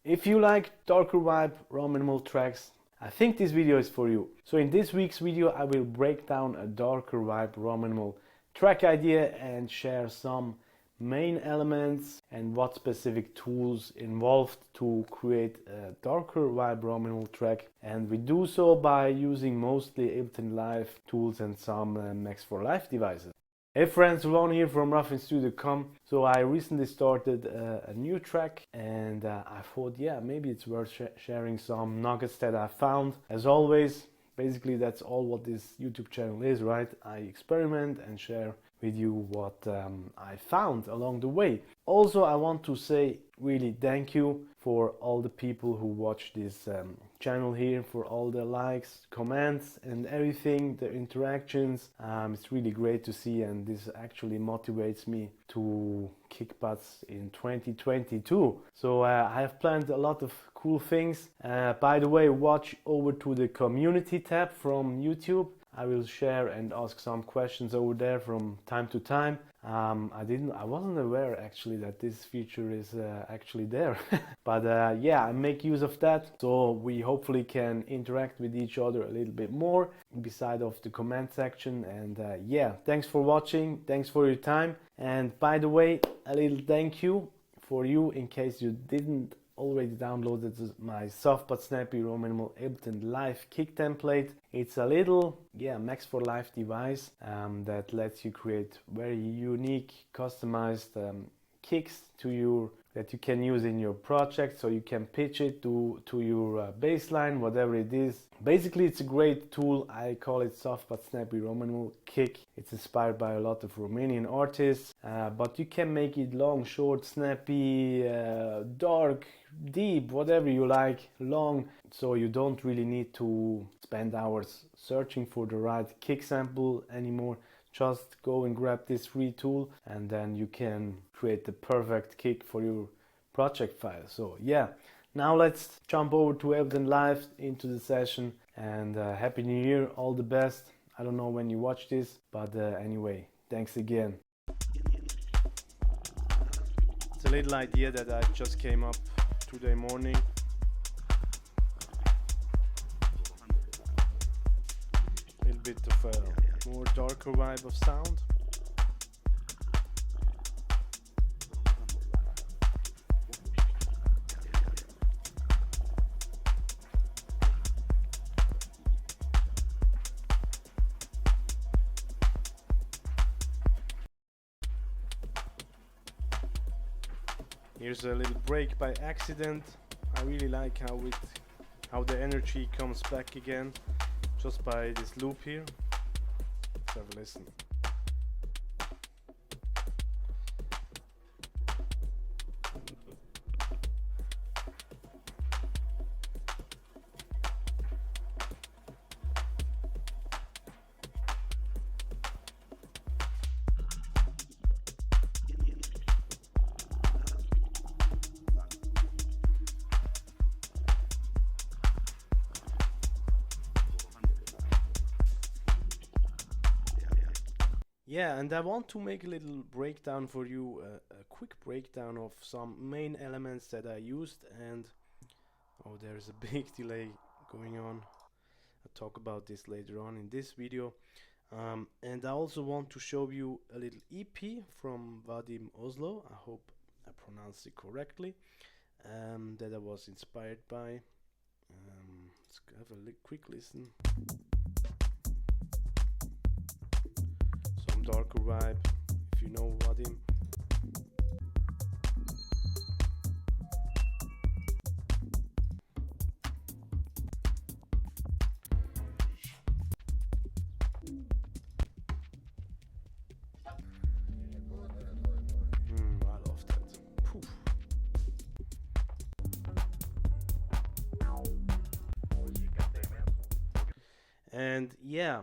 If you like darker vibe Rominimal tracks, I think this video is for you. So in this week's video I will break down a darker vibe Rominimal track idea and share some main elements and what specific tools involved to create a darker vibe Rominimal track, and we do so by using mostly Ableton Live tools and some Max for Live devices. Hey friends, Ron here from roughingstudio.com. So I recently started a new track and I thought, yeah, maybe it's worth sharing some nuggets that I found. As always, basically that's all what this YouTube channel is, right? I experiment and share with you what I found along the way. Also, I want to say really thank you for all the people who watch this channel here, for all the likes, comments and everything, the interactions. It's really great to see, and this actually motivates me to kick butts in 2022. So I have planned a lot of cool things. By the way, watch over to the community tab from YouTube. I will share and ask some questions over there from time to time. I wasn't aware actually that this feature is actually there. But yeah, I make use of that, so we hopefully can interact with each other a little bit more beside of the comment section. And yeah, thanks for watching, thanks for your time. And by the way, a little thank you for you in case you didn't already downloaded my soft but snappy Rominimal Ableton Live kick template. It's a little Max for Live device that lets you create very unique customized kicks that you can use in your project, so you can pitch it to your bass line, whatever it is. Basically, it's a great tool. I call it soft but snappy Rominimal kick. It's inspired by a lot of Romanian artists, but you can make it long, short, snappy, dark, deep, whatever you like, long, so you don't really need to spend hours searching for the right kick sample anymore. Just go and grab this free tool and then you can create the perfect kick for your project file. So yeah, now let's jump over to Ableton Live into the session, and Happy New Year, all the best. I don't know when you watch this, but anyway, thanks again. It's a little idea that I just came up today morning. A little bit of a more darker vibe of sound. Here's a little break by accident. I really like how the energy comes back again just by this loop here. Let's have a listen. Yeah, and I want to make a little breakdown for you, a quick breakdown of some main elements that I used. And oh, there's a big delay going on. I'll talk about this later on in this video. And I also want to show you a little EP from Vadim Oslov. I hope I pronounced it correctly. That I was inspired by. Let's have a quick listen. Darker vibe, if you know Vadim. I love that. Poof. And yeah,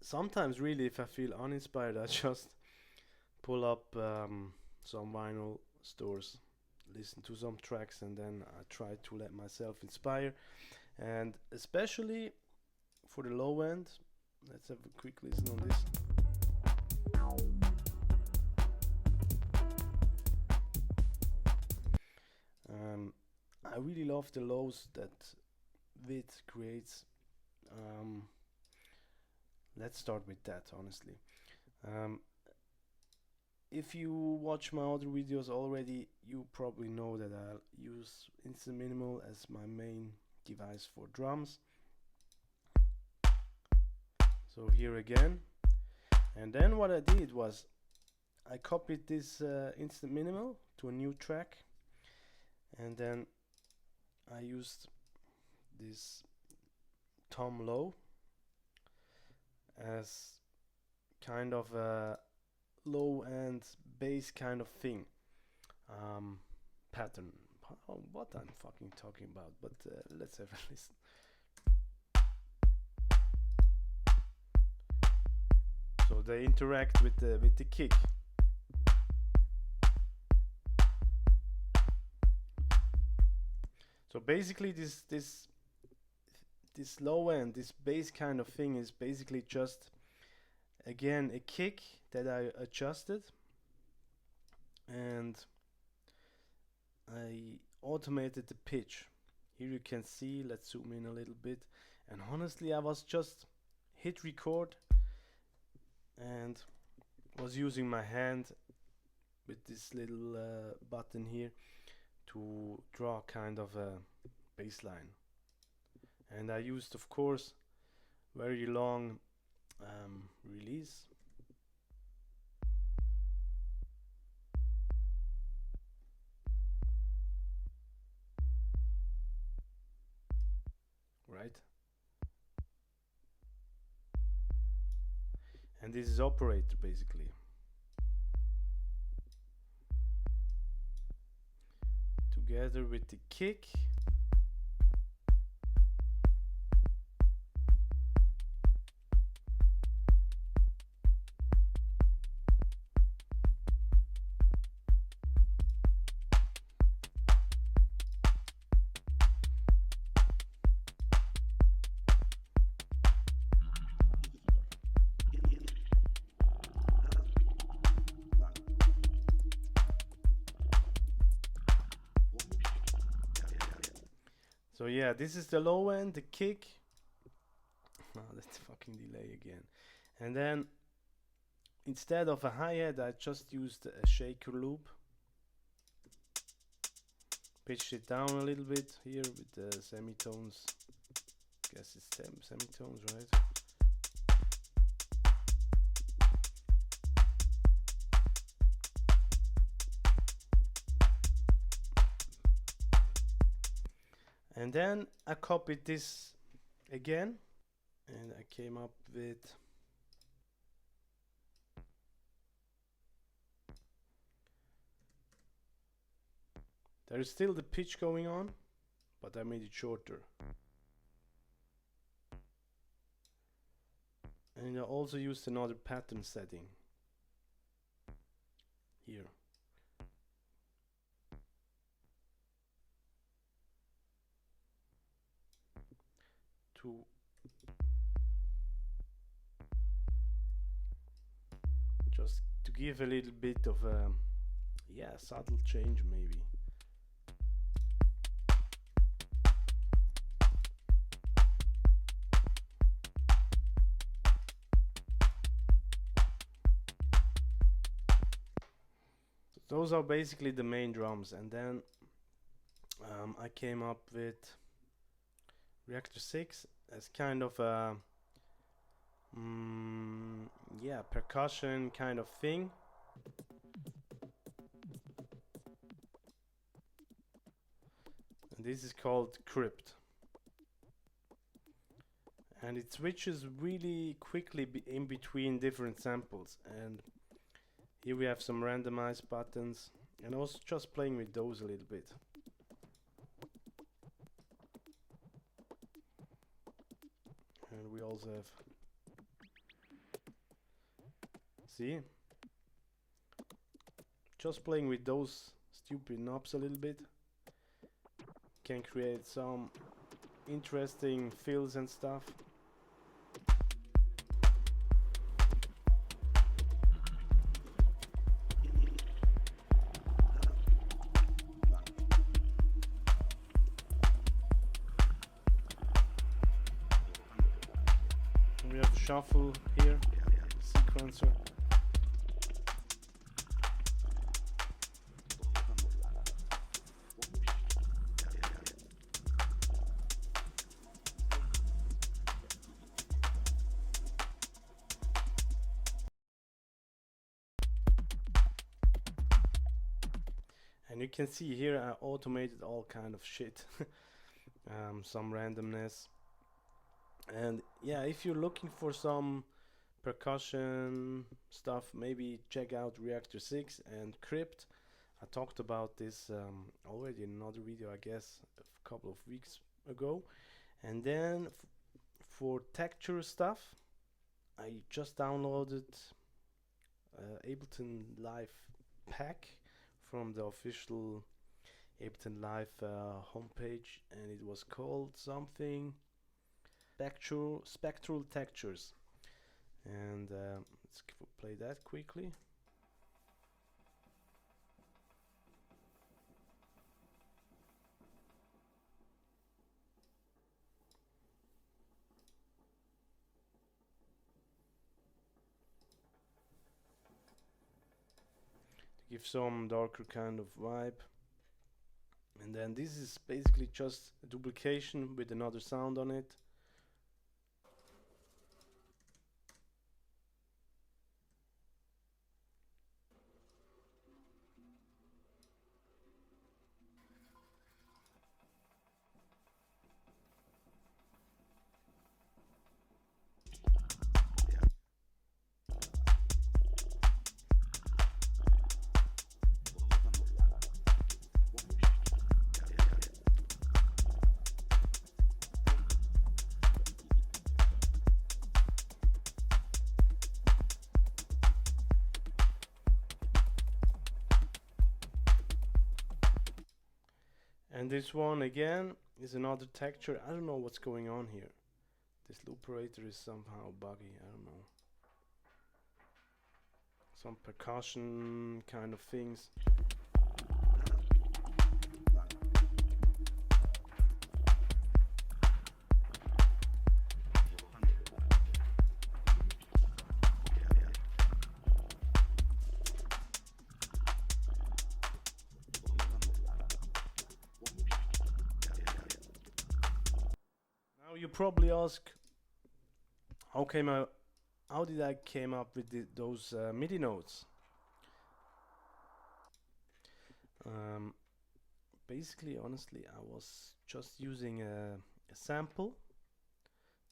sometimes really if I feel uninspired, I just pull up some vinyl stores, listen to some tracks, and then I try to let myself inspire. And especially for the low end, let's have a quick listen on this. I really love the lows that Vid creates. Let's start with that, honestly. If you watch my other videos already, you probably know that I use Instant Minimal as my main device for drums. So here again, and then what I did was I copied this Instant Minimal to a new track, and then I used this tom low as kind of a low and bass kind of thing, pattern. What I'm fucking talking about, but let's have a listen. So they interact with the kick. So basically this low end, this bass kind of thing is basically just, again, a kick that I adjusted, and I automated the pitch. Here you can see, let's zoom in a little bit, and honestly I was just hit record and was using my hand with this little button here to draw kind of a bass line. And I used, of course, very long release. Right? And this is operator basically. Together with the kick. So yeah, this is the low end, the kick. Oh, that's fucking delay again. And then instead of a hi-hat, I just used a shaker loop. Pitched it down a little bit here with the semitones. Guess it's semitones, right? And then I copied this again, and I came up with there is still the pitch going on, but I made it shorter. And I also used another pattern setting here. Just to give a little bit of a subtle change maybe. So those are basically the main drums, and then I came up with Reactor 6 as kind of a percussion kind of thing. And this is called Crypt. And it switches really quickly in between different samples. And here we have some randomized buttons, and also just playing with those a little bit. And we also have, see, just playing with those stupid knobs a little bit can create some interesting fills and stuff. shuffle here, sequencer. And you can see here I automated all kind of shit. Some randomness. And yeah, if you're looking for some percussion stuff, maybe check out Reactor 6 and Crypt. I talked about this already in another video, I guess a couple of weeks ago. And then for texture stuff, I just downloaded Ableton Live pack from the official Ableton Live homepage, and it was called something spectral textures. And let's play that quickly. Give some darker kind of vibe. And then this is basically just a duplication with another sound on it. And this one again is another texture. I don't know what's going on here. This loop operator is somehow buggy. I don't know. Some percussion kind of things. You probably ask, how did I came up with those MIDI notes? Basically, honestly, I was just using a sample,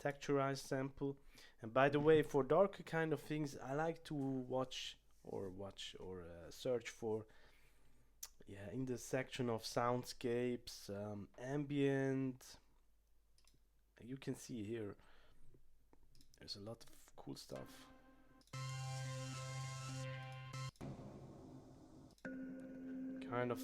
texturized sample. And by the way, for darker kind of things, I like to watch or search for, in the section of soundscapes, ambient. You can see here there's a lot of cool stuff. Kind of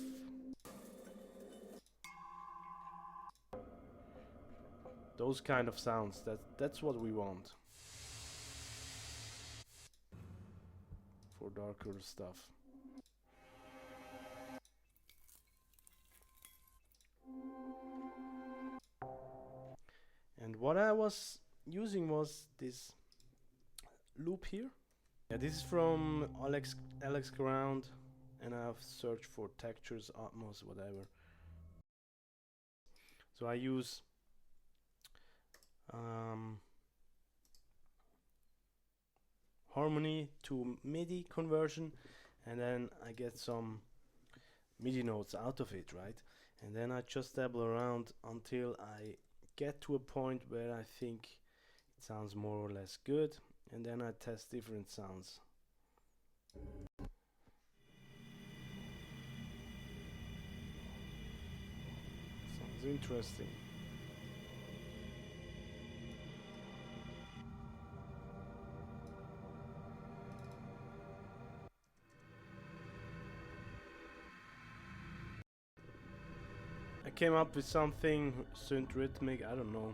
those kind of sounds. That's what we want for darker stuff. And what I was using was this loop here. Yeah, this is from Alex Ground, and I've searched for textures, Atmos, whatever. So I use harmony to MIDI conversion, and then I get some MIDI notes out of it, right? And then I just dabble around until I get to a point where I think it sounds more or less good, and then I test different sounds. Sounds interesting. I came up with something synth rhythmic, I don't know.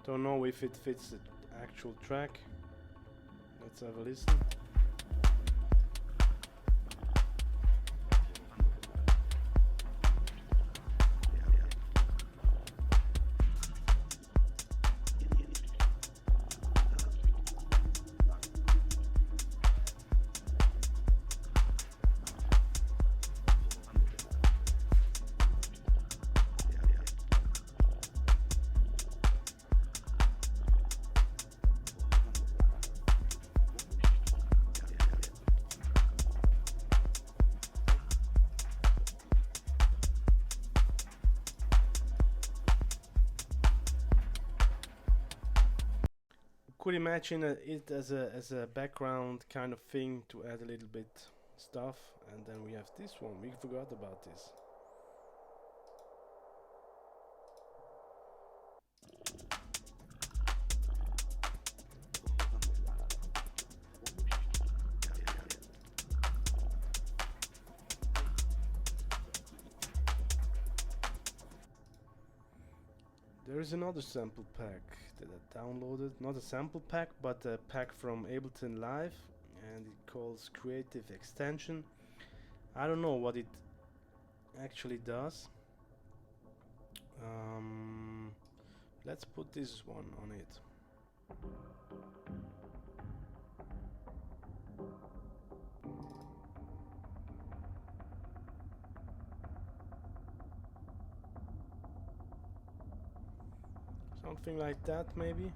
Don't know if it fits the actual track. Let's have a listen. could imagine it as a background kind of thing to add a little bit stuff. And then we have this one. We forgot about this. There is another sample pack that I downloaded, not a sample pack, but a pack from Ableton Live, and it calls Creative Extension. I don't know what it actually does. Let's put this one on it. Something like that, maybe.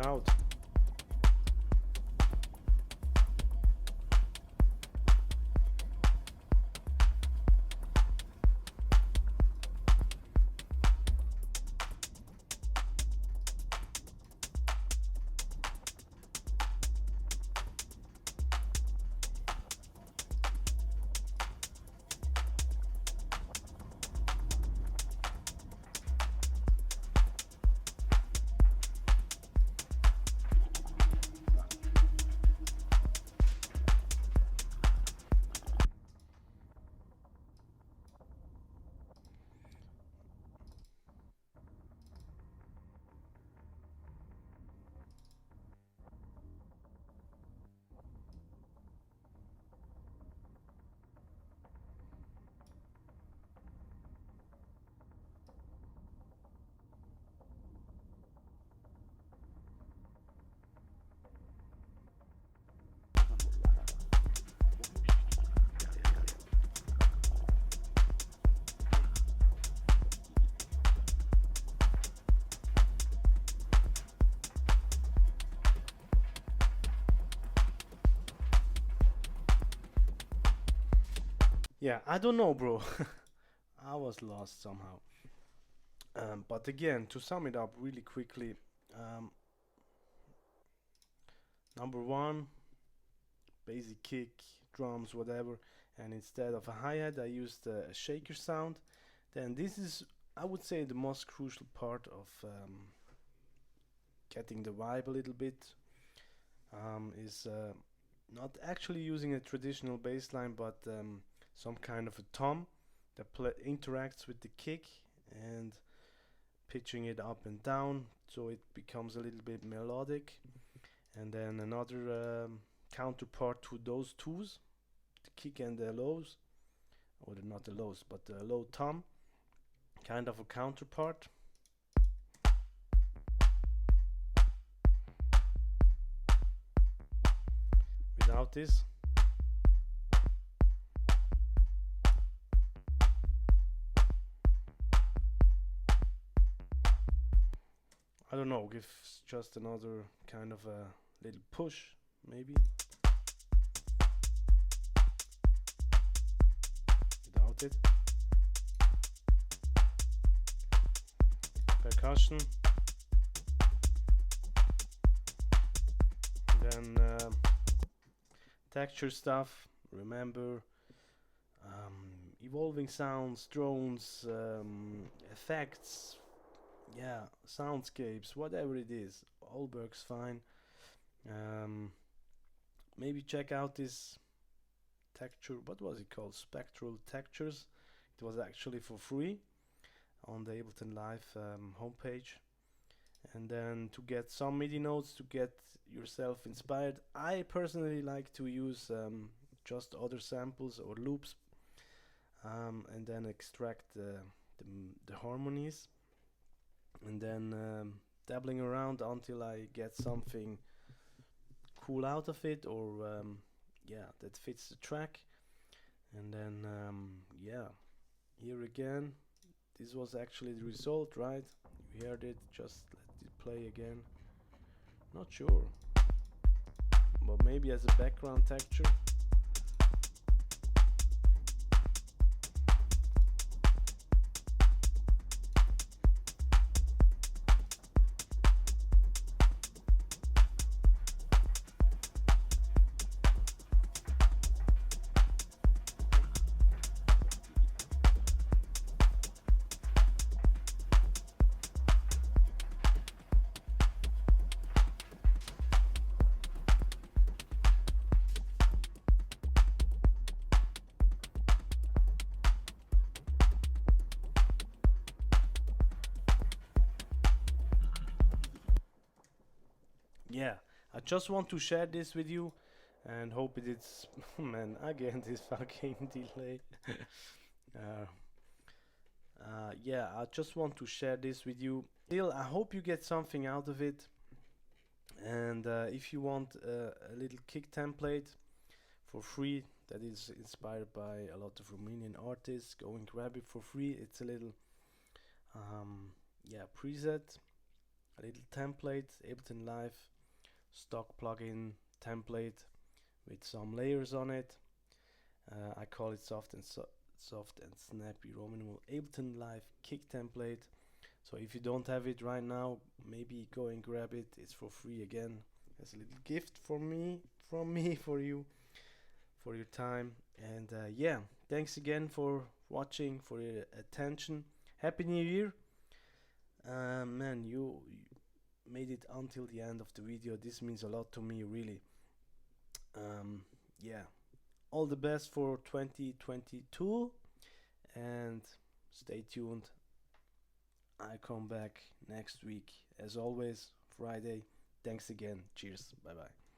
Out. Yeah, I don't know, bro. I was lost somehow. But again, to sum it up really quickly, number one, basic kick, drums, whatever, and instead of a hi-hat, I used a shaker sound. Then this is, I would say, the most crucial part of getting the vibe a little bit, is not actually using a traditional bass line, but some kind of a tom that interacts with the kick and pitching it up and down so it becomes a little bit melodic. And then another counterpart to those twos, the kick and the lows, or not the lows, but the low tom, kind of a counterpart. Without this. I don't know, give just another kind of a little push, maybe. Without it. Percussion. Then texture stuff, remember, evolving sounds, drones, effects, yeah, soundscapes, whatever it is, all works fine. Maybe check out this texture. What was it called? Spectral textures. It was actually for free on the Ableton Live homepage. And then to get some MIDI notes to get yourself inspired, I personally like to use just other samples or loops, and then extract the harmonies, and then dabbling around until I get something cool out of it, or yeah, that fits the track. And then yeah, here again, this was actually the result, right? You heard it. Just let it play again. Not sure, but maybe as a background texture. Yeah, I just want to share this with you and hope it's man, again this fucking delay. uh, yeah, I just want to share this with you. Still, I hope you get something out of it. And if you want a little kick template for free that is inspired by a lot of Romanian artists, go and grab it for free. It's a little yeah, preset, a little template, Ableton Live stock plugin template with some layers on it. I call it soft and snappy Rominimal Ableton Live kick template. So if you don't have it right now, maybe go and grab it. It's for free again. As a little gift from me for you, for your time. And yeah, thanks again for watching, for your attention. Happy New Year. Man, you made it until the end of the video. This means a lot to me, really. Yeah, all the best for 2022, and stay tuned. I come back next week as always, Friday. Thanks again. Cheers. Bye bye.